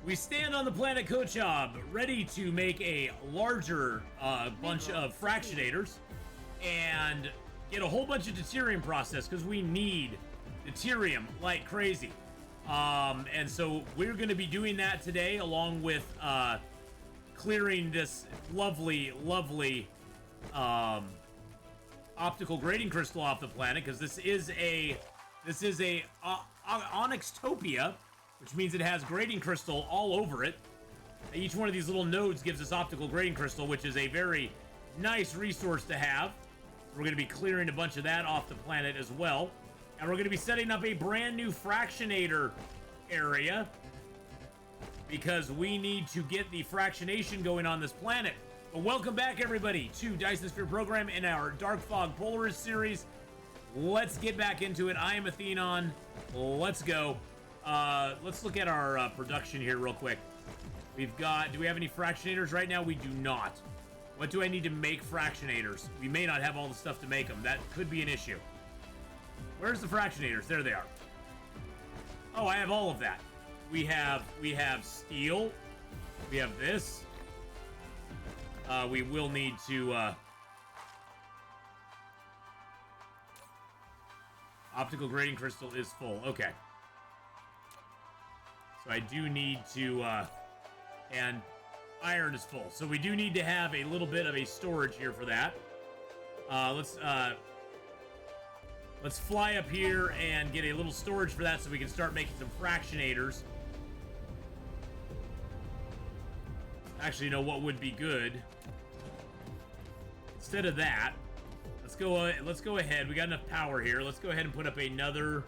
We stand on the planet Kochab, ready to make a larger bunch of fractionators and get a whole bunch of deuterium processed because we need deuterium like crazy. And so we're going to be doing that today, along with clearing this lovely optical grading crystal off the planet, because this is a Onyxtopia, which means it has grading crystal all over it. Each one of these little nodes gives us optical grading crystal, which is a very nice resource to have. We're going to be clearing a bunch of that off the planet as well. And we're going to be setting up a brand new fractionator area because we need to get the fractionation going on this planet. But welcome back, everybody, to Dyson Sphere Program in our Dark Fog Polaris series. Let's get back into it. I am Atheenon. Let's go. Let's look at our production here real quick. We've got, do we have any fractionators right now? We do not. What do I need to make fractionators? We may not have all the stuff to make them. That could be an issue. Where's the fractionators? There they are. Oh, I have all of that. We have steel. We have this. We will need to optical grading crystal is full. Okay. So I do need to, and iron is full. So we do need to have a little bit of a storage here for that. Let's fly up here and get a little storage for that so we can start making some fractionators. Actually, you know what would be good? Instead of that, let's go ahead. We got enough power here. Let's go ahead and put up another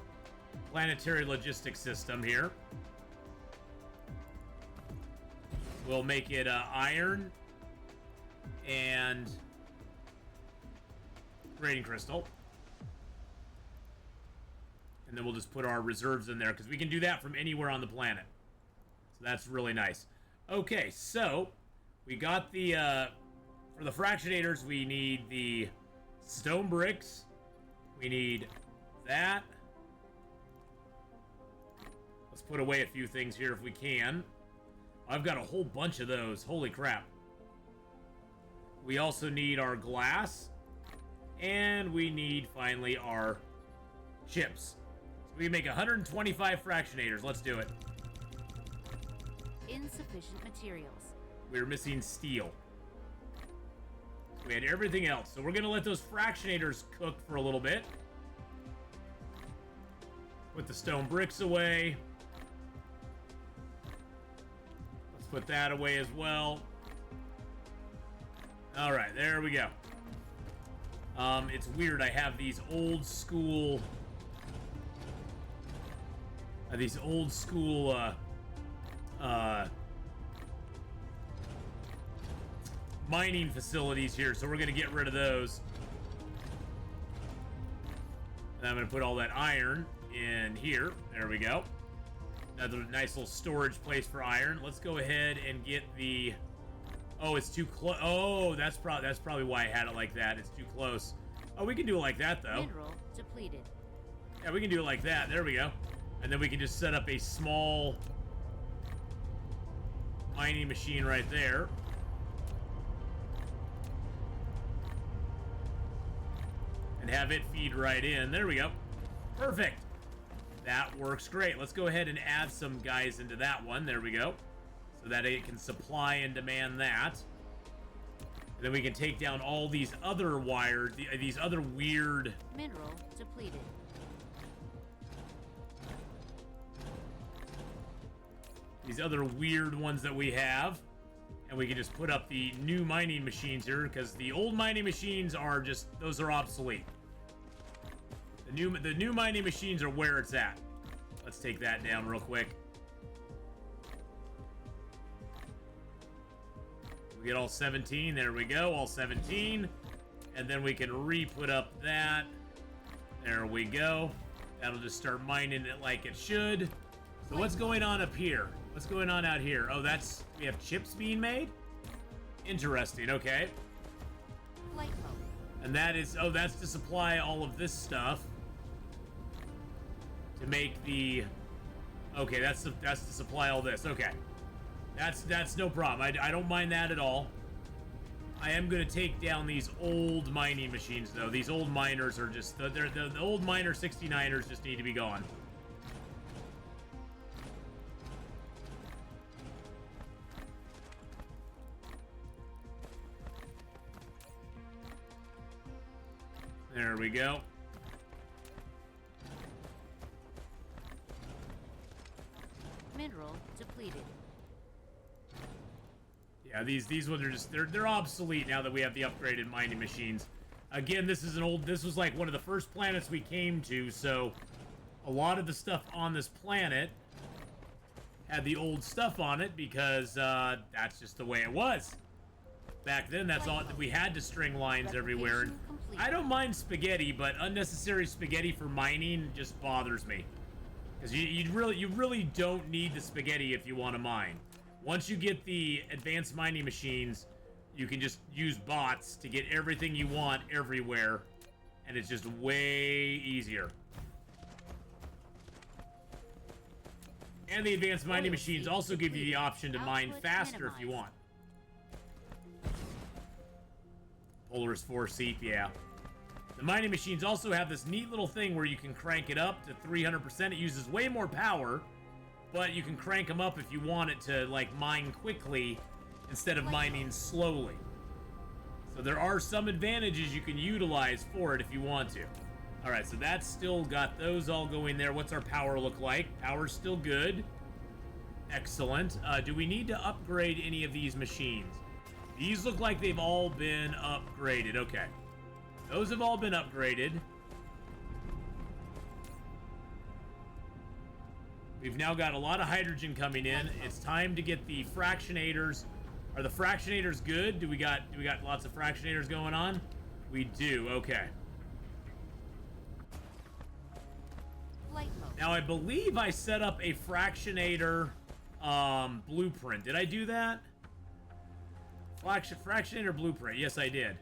planetary logistics system here. We'll make it iron and grading crystal. And then we'll just put our reserves in there because we can do that from anywhere on the planet. So that's really nice. Okay, so we got the, for the fractionators, we need the stone bricks. We need that. Let's put away a few things here if we can. I've got a whole bunch of those. Holy crap. We also need our glass. And we need, finally, our chips. So we can make 125 fractionators. Let's do it. Insufficient materials. We're missing steel. We had everything else. So we're going to let those fractionators cook for a little bit. Put the stone bricks away. Put that away as well. All right, there we go. It's weird. I have these old school, mining facilities here, so we're gonna get rid of those. And I'm gonna put all that iron in here. There we go. Another nice little storage place for iron. Let's go ahead and get the... Oh, it's too close. Oh, that's probably why I had it like that. It's too close. Oh, we can do it like that, though. Mineral depleted. Yeah, we can do it like that. There we go. And then we can just set up a small mining machine right there. And have it feed right in. There we go. Perfect. That works great. Let's go ahead and add some guys into that one. There we go. So that it can supply and demand that. And then we can take down all these other wires, these other weird... Mineral depleted. These other weird ones that we have. And we can just put up the new mining machines here, because the old mining machines are just... Those are obsolete. The new mining machines are where it's at. Let's take that down real quick. We get all 17. There we go. All 17. And then we can re-put up that. There we go. That'll just start mining it like it should. So what's going on up here? What's going on out here? Oh, we have chips being made? Interesting. Okay. Light bulb. And that is... Oh, that's to supply all of this stuff. To make the... Okay, that's to supply all this. Okay. That's no problem. I don't mind that at all. I am going to take down these old mining machines, though. These old miners are just... The old miner 69ers just need to be gone. There we go. Mineral depleted. Yeah, these ones are just they're obsolete now that we have the upgraded mining machines. Again, this was like one of the first planets we came to, so a lot of the stuff on this planet had the old stuff on it because that's just the way it was. Back then, that's all we had to string lines everywhere. And I don't mind spaghetti, but unnecessary spaghetti for mining just bothers me. Because you really don't need the spaghetti if you want to mine. Once you get the advanced mining machines, you can just use bots to get everything you want everywhere, and it's just way easier. And the advanced mining machines also give you the option to mine faster if you want. Polaris 4 seep, yeah. The mining machines also have this neat little thing where you can crank it up to 300%. It uses way more power, but you can crank them up if you want it to, like, mine quickly instead of mining slowly. So there are some advantages you can utilize for it if you want to. Alright, so that's still got those all going there. What's our power look like? Power's still good. Excellent. Do we need to upgrade any of these machines? These look like they've all been upgraded. Okay. Those have all been upgraded. We've now got a lot of hydrogen coming in. It's time to get the fractionators. Are the fractionators good? Do we got lots of fractionators going on? We do. Okay. Now I believe I set up a fractionator blueprint. Did I do that? Fractionator blueprint. Yes, I did.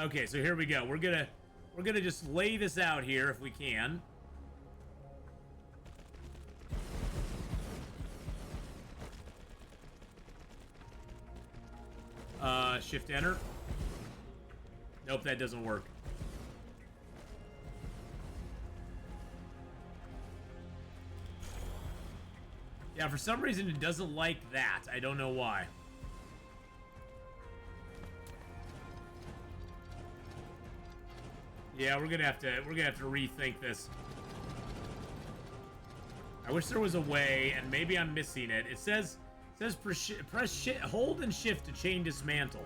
Okay, so here we go. We're gonna just lay this out here if we can. Shift enter. Nope, that doesn't work. Yeah, for some reason it doesn't like that. I don't know why. Yeah, we're gonna have to rethink this. I wish there was a way, and maybe I'm missing it. It says press hold and shift to chain dismantle.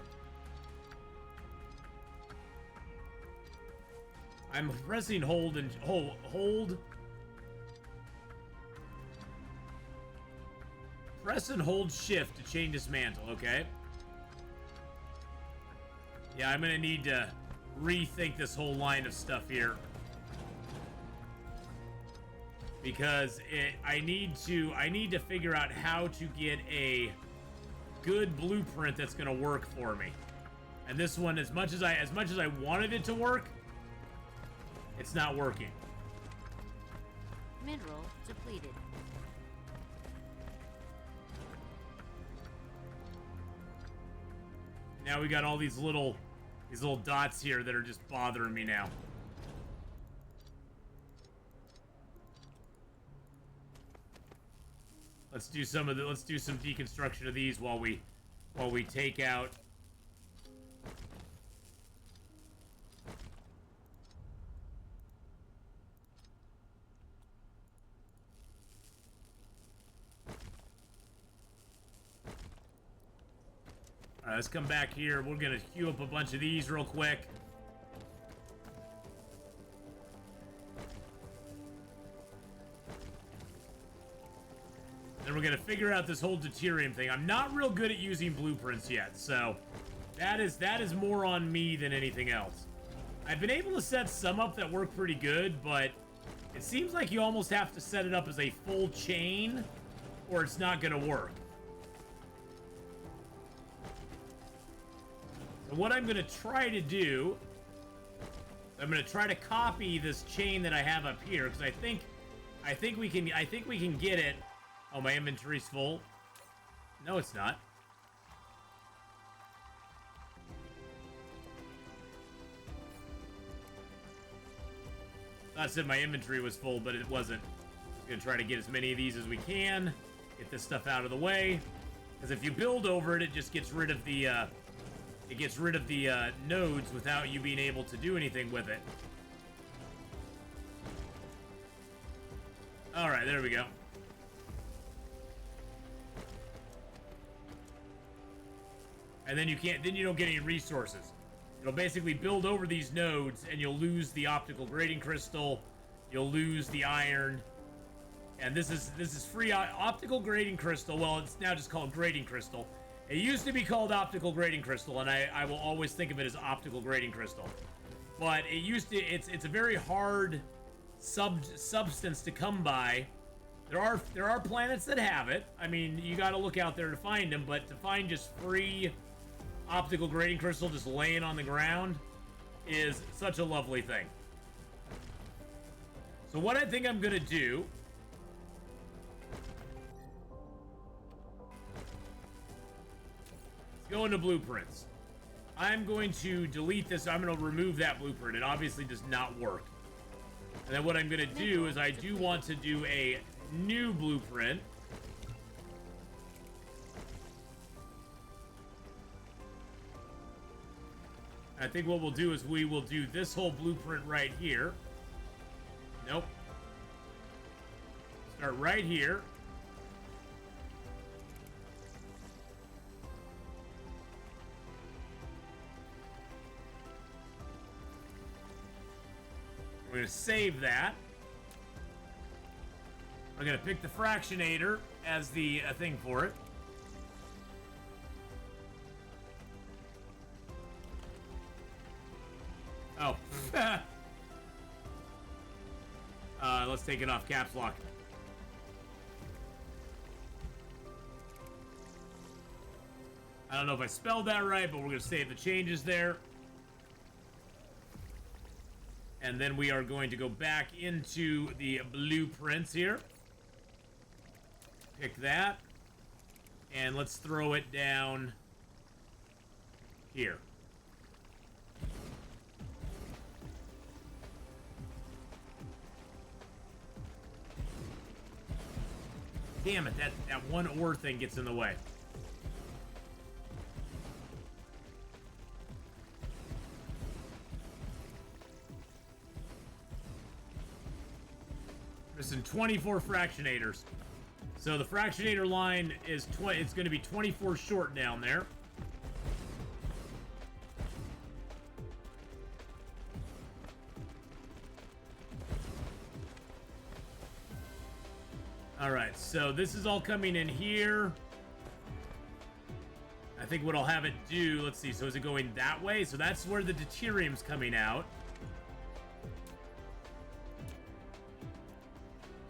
I'm pressing hold and hold. Press and hold shift to chain dismantle. Okay. Yeah, I'm gonna need to rethink this whole line of stuff here. Because I need to figure out how to get a good blueprint that's gonna work for me. And this one, as much as I wanted it to work, it's not working. Mineral depleted. Now we got all these little dots here that are just bothering me now. Let's do some deconstruction of these while we take out. All right, let's come back here. We're gonna queue up a bunch of these real quick. Then we're gonna figure out this whole deuterium thing. I'm not real good at using blueprints yet, so that is more on me than anything else. I've been able to set some up that work pretty good, but it seems like you almost have to set it up as a full chain, or it's not gonna work. So what I'm gonna try to do, I'm gonna try to copy this chain that I have up here, because I think we can get it. Oh, my inventory's full. No, it's not. I said my inventory was full, but it wasn't. I'm gonna try to get as many of these as we can. Get this stuff out of the way. Because if you build over it, it just gets rid of the, nodes without you being able to do anything with it. Alright, there we go. And then you don't get any resources. It'll basically build over these nodes, and you'll lose the optical grading crystal. You'll lose the iron. And this is free optical grading crystal. Well, it's now just called grading crystal. It used to be called optical grading crystal, and I will always think of it as optical grading crystal. But it used to. It's a very hard substance to come by. There are planets that have it. I mean, you got to look out there to find them. But to find just free optical grading crystal just laying on the ground is such a lovely thing. So what I think I'm gonna do is go into blueprints. I'm going to delete this. I'm going to remove that blueprint. It obviously does not work. And then what I'm going to do is I do want to do a new blueprint. I think what we'll do is we will do this whole blueprint right here. Nope. Start right here. We're going to save that. I'm going to pick the fractionator as the thing for it. Oh. Let's take it off caps lock. I don't know if I spelled that right, but we're going to save the changes there. And then we are going to go back into the blueprints here. Pick that. And let's throw it down here. Damn it, that one ore thing gets in the way. Missing 24 fractionators. So the fractionator line is it's going to be 24 short down there. All right, so this is all coming in here. I think what I'll have it do, let's see, so is it going that way? So that's where the deuterium's coming out.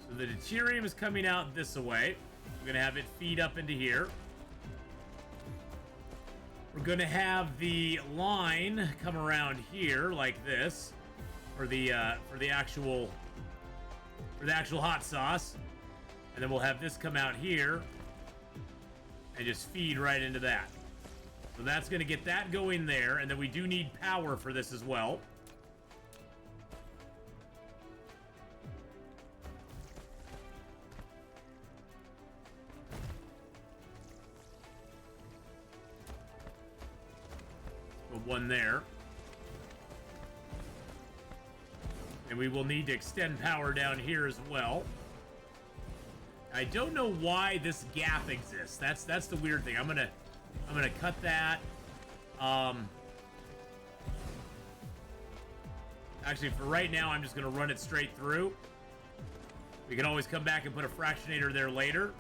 So the deuterium is coming out this way. We're going to have it feed up into here. We're going to have the line come around here like this for the actual hot sauce. And then we'll have this come out here and just feed right into that. So that's going to get that going there. And then we do need power for this as well. Put one there. And we will need to extend power down here as well. I don't know why this gap exists. That's the weird thing. I'm gonna cut that. Actually, for right now, I'm just gonna run it straight through. We can always come back and put a fractionator there later.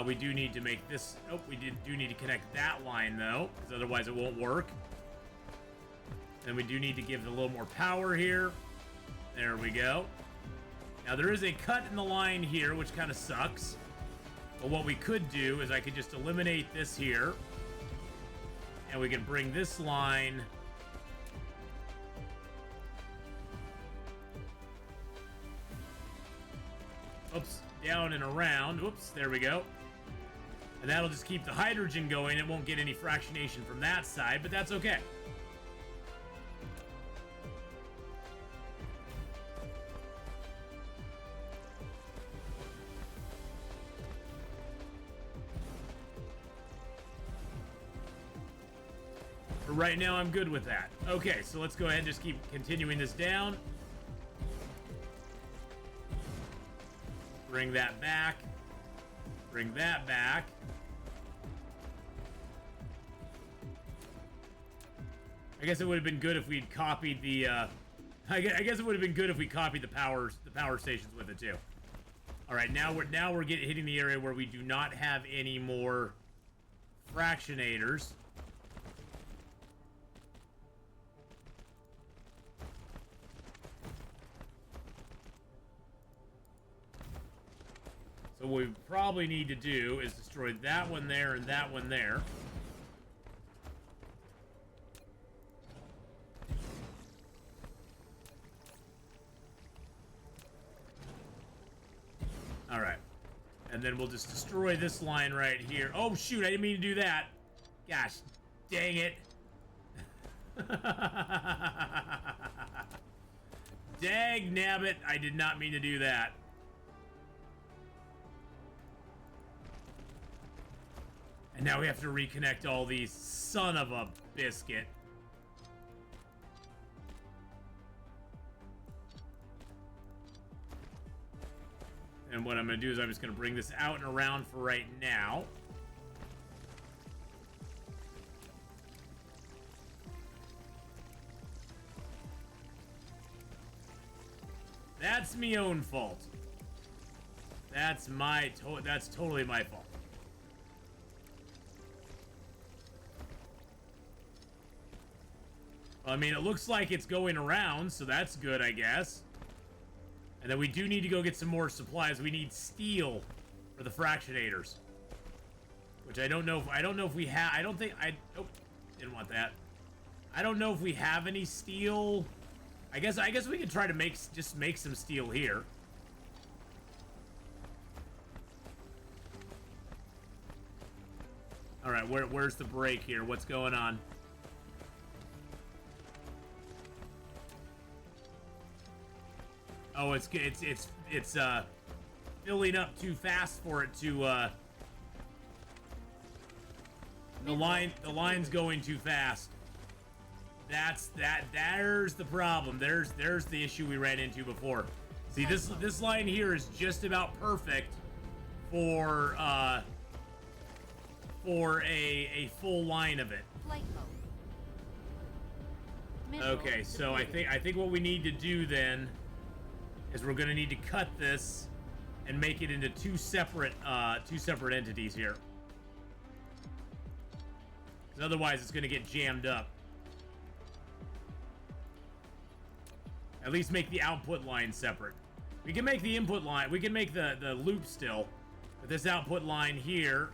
We do need to make this. Oh, we do need to connect that line though, because otherwise it won't work. And we do need to give it a little more power here. There we go. Now, there is a cut in the line here, which kind of sucks. But what we could do is I could just eliminate this here. And we can bring this line... Oops, down and around. Oops, there we go. And that'll just keep the hydrogen going. It won't get any fractionation from that side, but that's okay. For right now, I'm good with that. Okay, so let's go ahead and just keep continuing this down. Bring that back. Bring that back. I guess it would have been good if we'd copied the, I guess it would have been good if we copied the power stations with it too. All right, now we're hitting the area where we do not have any more fractionators. So what we probably need to do is destroy that one there and that one there. All right. And then we'll just destroy this line right here. Oh, shoot, I didn't mean to do that. Gosh, dang it. Dag nabbit, I did not mean to do that. And now we have to reconnect all these. Son of a biscuit. And what I'm going to do is I'm just going to bring this out and around for right now. That's me own fault. That's that's totally my fault. Well, I mean, it looks like it's going around, so that's good, I guess. And then we do need to go get some more supplies. We need steel for the fractionators, which I don't know if we have. Oh, didn't want that. I don't know if we have any steel. I guess we could try to just make some steel here. All right, where's the break here? What's going on? Oh, it's filling up too fast for it to the line's going too fast. There's the problem. There's the issue we ran into before. See, this line here is just about perfect for a full line of it. Okay, so I think what we need to do then is we're going to need to cut this and make it into two separate entities here. 'Cause otherwise it's going to get jammed up. At least make the output line separate. We can make the input line, we can make the loop still, but this output line here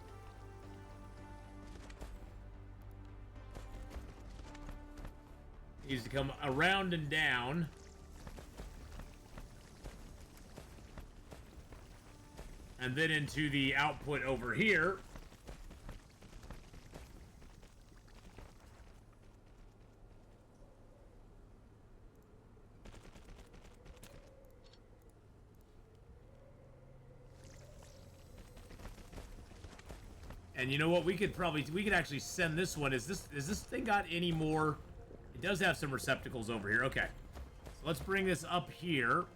needs to come around and down. And then into the output over here. And you know what? We could actually send this one. Is this thing got any more? It does have some receptacles over here. Okay. So let's bring this up here.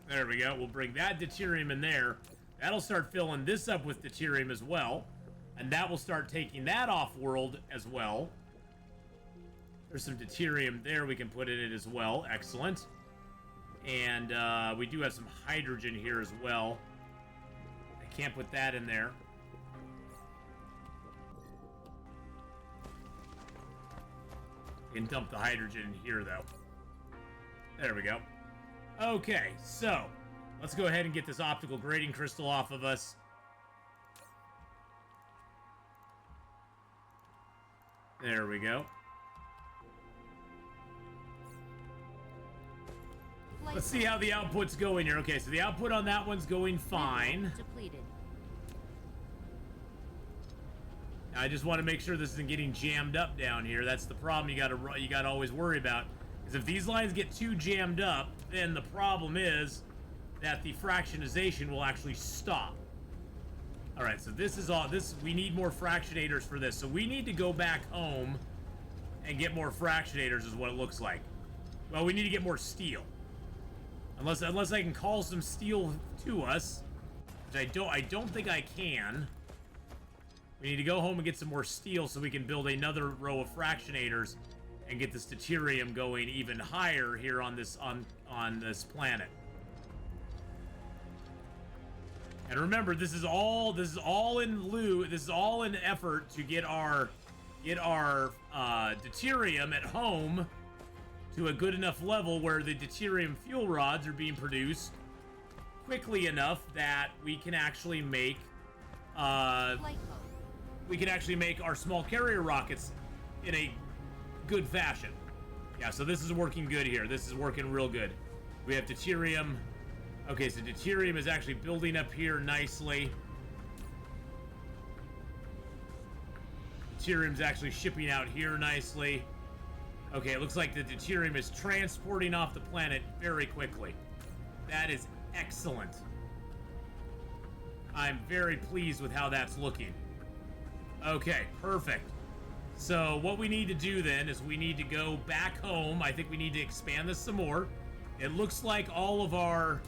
There we go. We'll bring that deuterium in there. That'll start filling this up with deuterium as well. And that will start taking that off world as well. There's some deuterium there we can put in it as well. Excellent. And we do have some hydrogen here as well. I can't put that in there. We can dump the hydrogen in here, though. There we go. Okay, so let's go ahead and get this optical grading crystal off of us. There we go. Let's see how the output's going here. Okay, so the output on that one's going fine. Depleted. I just want to make sure this isn't getting jammed up down here. That's the problem you gotta always worry about. Is if these lines get too jammed up, then the problem is that the fractionization will actually stop. All right, so this is all. We need more fractionators for this. So we need to go back home and get more fractionators, is what it looks like. Well, we need to get more steel. Unless I can call some steel to us, which I don't think I can. We need to go home and get some more steel so we can build another row of fractionators and get this deuterium going even higher here on this planet. And remember, this is all in effort to get our deuterium at home to a good enough level where the deuterium fuel rods are being produced quickly enough that we can actually make our small carrier rockets in a good fashion. Yeah, so this is working good here. This is working real good. We have deuterium. Okay, so deuterium is actually building up here nicely. Deuterium's actually shipping out here nicely. Okay, it looks like the deuterium is transporting off the planet very quickly. That is excellent. I'm very pleased with how that's looking. Okay, perfect. So what we need to do then is we need to go back home. I think we need to expand this some more. It looks like all of our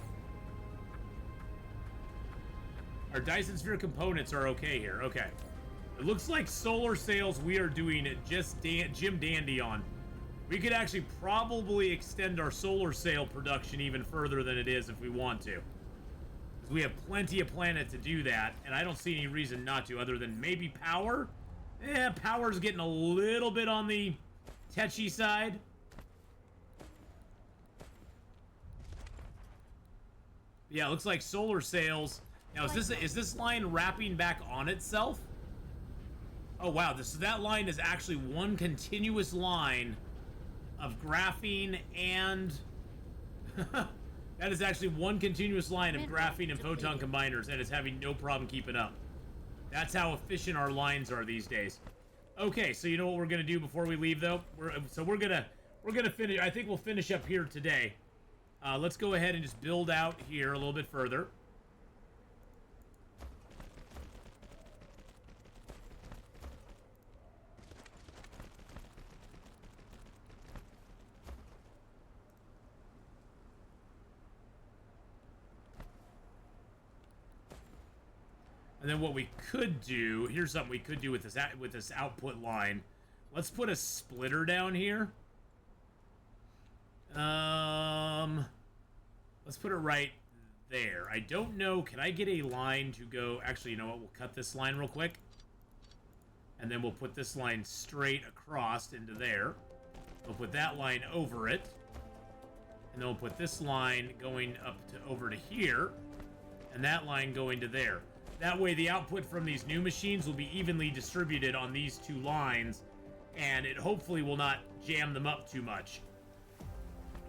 Dyson sphere components are okay here. Okay. It looks like solar sails we are doing it just Jim Dandy on. We could actually probably extend our solar sail production even further than it is if we want to. Because we have plenty of planet to do that, and I don't see any reason not to, other than maybe power. Yeah, power's getting a little bit on the tetchy side. Yeah, it looks like solar sails. Now, is this line wrapping back on itself? Oh, wow. That line is actually one continuous line of graphene and... that is actually one continuous line of graphene and photon combiners, and it's having no problem keeping up. That's how efficient our lines are these days. Okay, so you know what we're gonna do before we leave, though? We're gonna finish. I think we'll finish up here today. Let's go ahead and just build out here a little bit further. And then what we could do, here's something we could do with this output line. Let's put a splitter down here. Let's put it right there. I don't know, can I get a line to go, actually, you know what, we'll cut this line real quick. And then we'll put this line straight across into there. We'll put that line over it. And then we'll put this line going up to over to here. And that line going to there. That way the output from these new machines will be evenly distributed on these two lines, and it hopefully will not jam them up too much.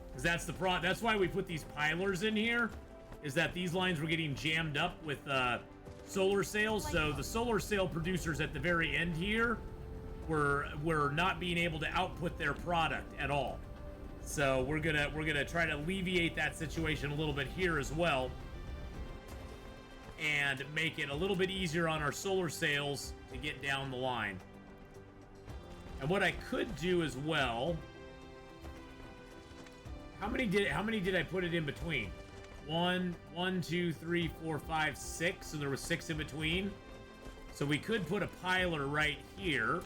Because that's why we put these pilers in here, is that these lines were getting jammed up with solar sails, so the solar sail producers at the very end here were not being able to output their product at all. So we're gonna try to alleviate that situation a little bit here as well, and make it a little bit easier on our solar sails to get down the line. And what I could do as well, how many did I put it in between? 1, 2, 3, 4, 5, 6. So there was 6 in between. So we could put a piler right here.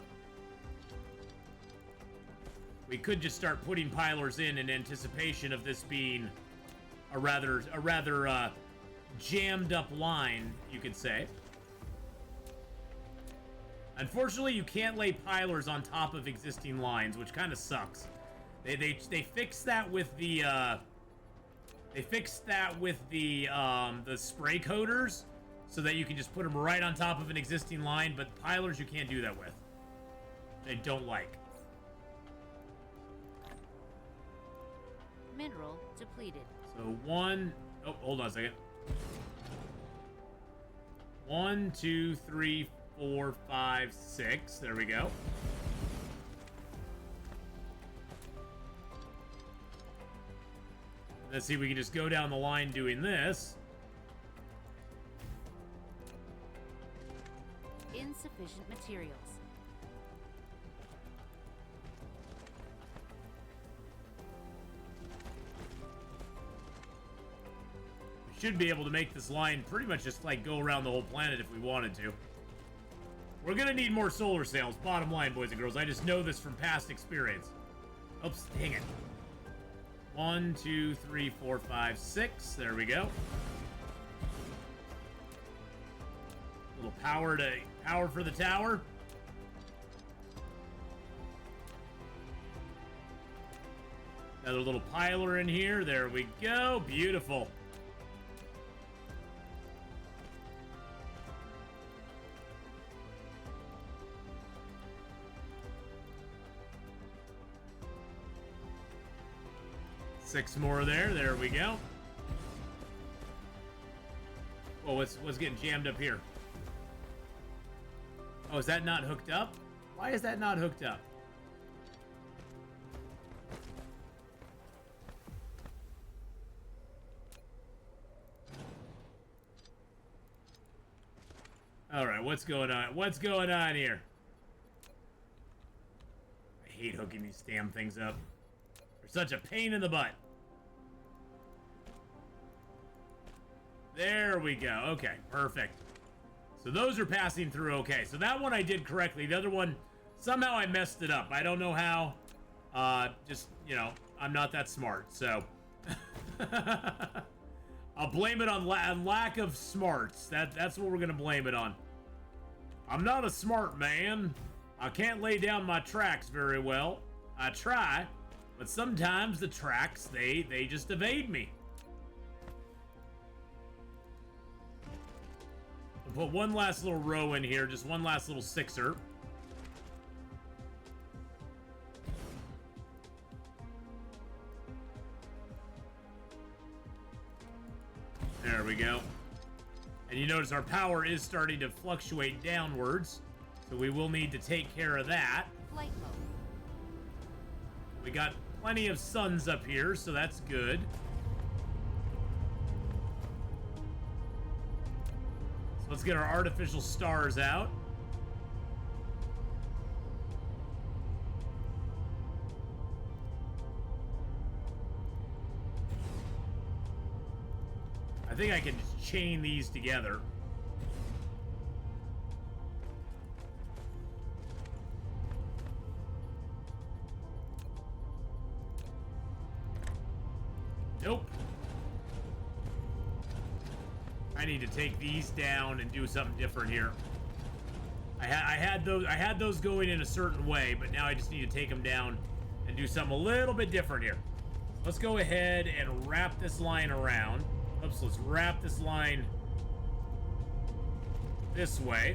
We could just start putting pilers in anticipation of this being a rather jammed up line, you could say. Unfortunately, you can't lay pilers on top of existing lines, which kind of sucks. They fixed that with the the spray coaters, so that you can just put them right on top of an existing line, but pilers you can't do that with. they don't like. Mineral depleted. So one, oh, hold on a second. 1, 2, 3, 4, 5, 6. There we go. Let's see if we can just go down the line doing this. Insufficient materials. We should be able to make this line pretty much just like go around the whole planet if we wanted to. We're gonna need more solar sails, bottom line, boys and girls. I just know this from past experience. Oops, dang it. 1, 2, 3, 4, 5, 6. There we go. A little power for the tower. Another little piler in here. There we go. Beautiful. Six more there. There we go. Oh, what's getting jammed up here? Oh, is that not hooked up? Why is that not hooked up? All right, what's going on? What's going on here? I hate hooking these damn things up. They're such a pain in the butt. There we go. Okay, perfect. So those are passing through okay. So that one I did correctly. The other one, somehow I messed it up. I don't know how. Just, you know, I'm not that smart, so. I'll blame it on lack of smarts. That's what we're going to blame it on. I'm not a smart man. I can't lay down my tracks very well. I try, but sometimes the tracks, they just evade me. I'll put one last little row in here, just one last little sixer. There we go. And you notice our power is starting to fluctuate downwards, so we will need to take care of that. Flight mode. We got plenty of suns up here, so that's good. So let's get our artificial stars out. I think I can just chain these together. Nope. I need to take these down and do something different here. I had those going in a certain way, but now I just need to take them down and do something a little bit different here. Let's go ahead and wrap this line around. Oops, let's wrap this line this way.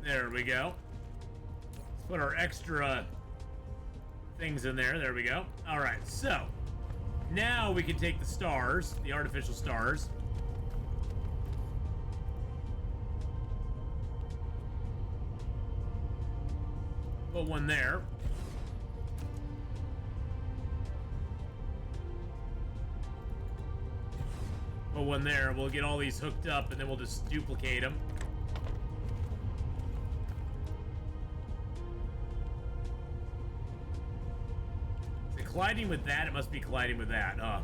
There we go. Let's put our extra things in there. There we go. All right, so now we can take the stars, the artificial stars. Put one there. Put one there. We'll get all these hooked up and then we'll just duplicate them. Is it colliding with that? It must be colliding with that, huh?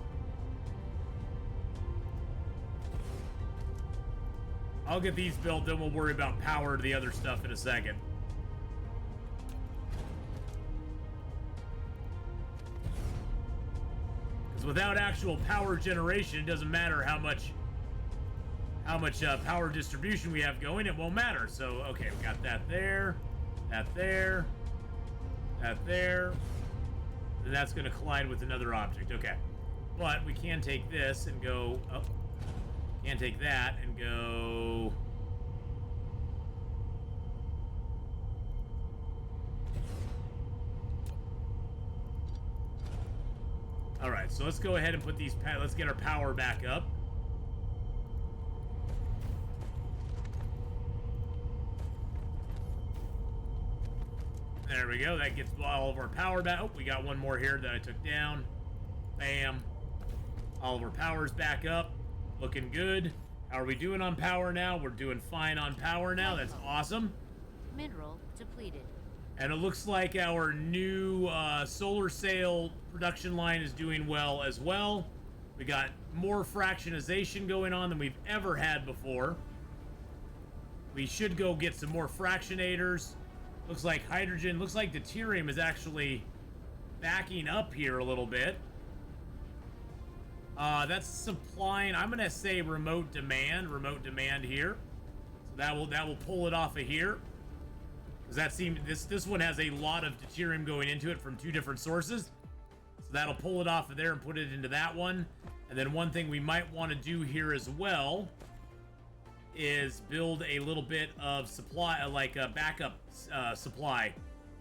I'll get these built, then we'll worry about power to the other stuff in a second. Without actual power generation, it doesn't matter how much power distribution we have going, it won't matter. So, okay, we got that there, that there, that there, and that's going to collide with another object. Okay, but we can take this and go up. Can't take that and go... Alright, so let's go ahead and put these... Let's get our power back up. There we go. That gets all of our power back. Oh, we got one more here that I took down. Bam. All of our power's back up. Looking good. How are we doing on power now? We're doing fine on power now. That's awesome. Mineral depleted. And it looks like our new solar sail production line is doing well as well. We got more fractionization going on than we've ever had before. We should go get some more fractionators. Looks like hydrogen, looks like deuterium is actually backing up here a little bit. That's supplying, I'm gonna say remote demand here. So that will pull it off of here. Because that seemed, this one has a lot of deuterium going into it from two different sources. So that'll pull it off of there and put it into that one. And then one thing we might want to do here as well is build a little bit of supply, like a backup supply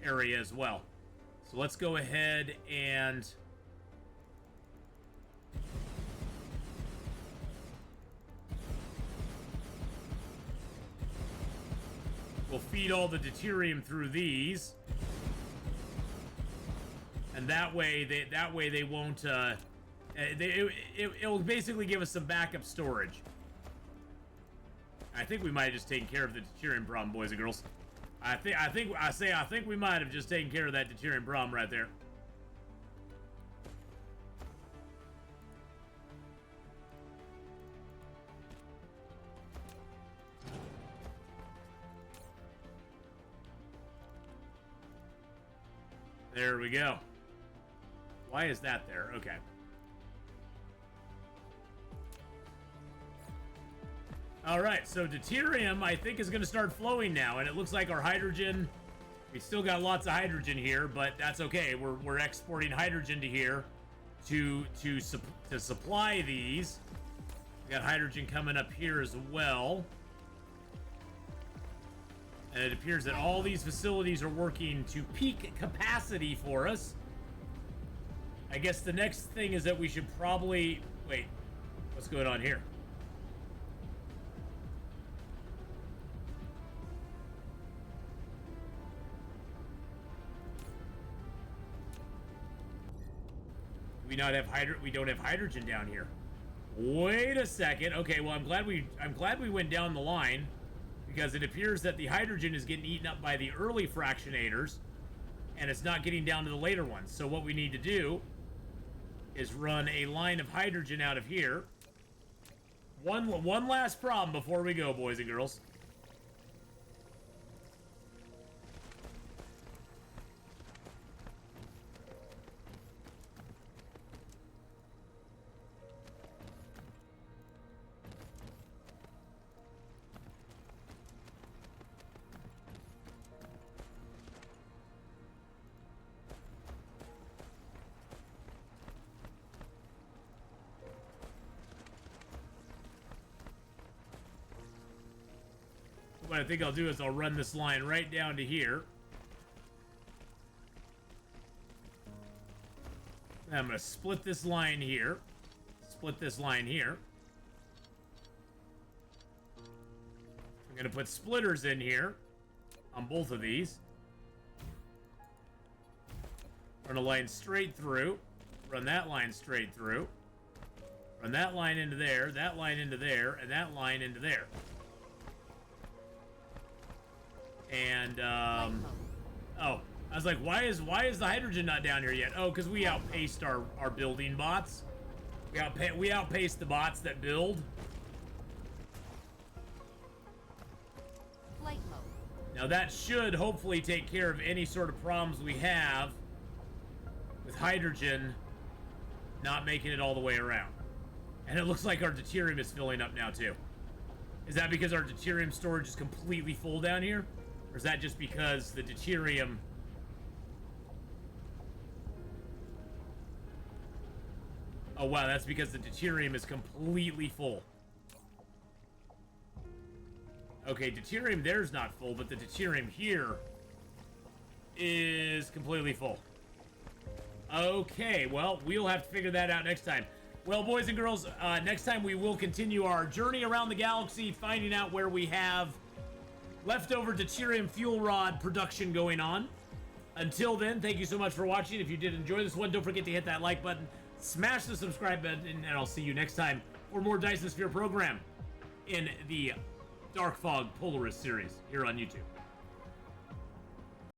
area as well. So let's go ahead and we'll feed all the deuterium through these, and that way they won't. It'll basically give us some backup storage. I think we might have just taken care of the deuterium problem, boys and girls. I think we might have just taken care of that deuterium problem right there. There we go. Why is that there? Okay. All right, so deuterium, I think, is going to start flowing now, and it looks like our hydrogen, we still got lots of hydrogen here, but that's okay. We're exporting hydrogen to here to supply these. We got hydrogen coming up here as well. And it appears that all these facilities are working to peak capacity for us. I guess the next thing is that we should probably... Wait, what's going on here? Do we not have we don't have hydrogen down here. Wait a second. Okay, well, I'm glad we went down the line, because it appears that the hydrogen is getting eaten up by the early fractionators, and it's not getting down to the later ones. So what we need to do is run a line of hydrogen out of here. One last problem before we go, boys and girls. What I think I'll do is I'll run this line right down to here. And I'm going to split this line here. Split this line here. I'm going to put splitters in here on both of these. Run a line straight through. Run that line straight through. Run that line into there, that line into there, and that line into there. And, oh, I was like, why is the hydrogen not down here yet? Oh, because we outpaced our building bots. We outpaced the bots that build. Flight mode. Now that should hopefully take care of any sort of problems we have with hydrogen not making it all the way around. And it looks like our deuterium is filling up now too. Is that because our deuterium storage is completely full down here? Or is that just because the deuterium... Oh wow, that's because the deuterium is completely full. Okay, deuterium there's not full, but the deuterium here is completely full. Okay, well, we'll have to figure that out next time. Well, boys and girls, next time we will continue our journey around the galaxy, finding out where we have leftover deuterium fuel rod production going on. Until then, thank you so much for watching. If you did enjoy this one, don't forget to hit that like button, smash the subscribe button, and I'll see you next time for more Dyson Sphere program in the Dark Fog Polaris series here on YouTube.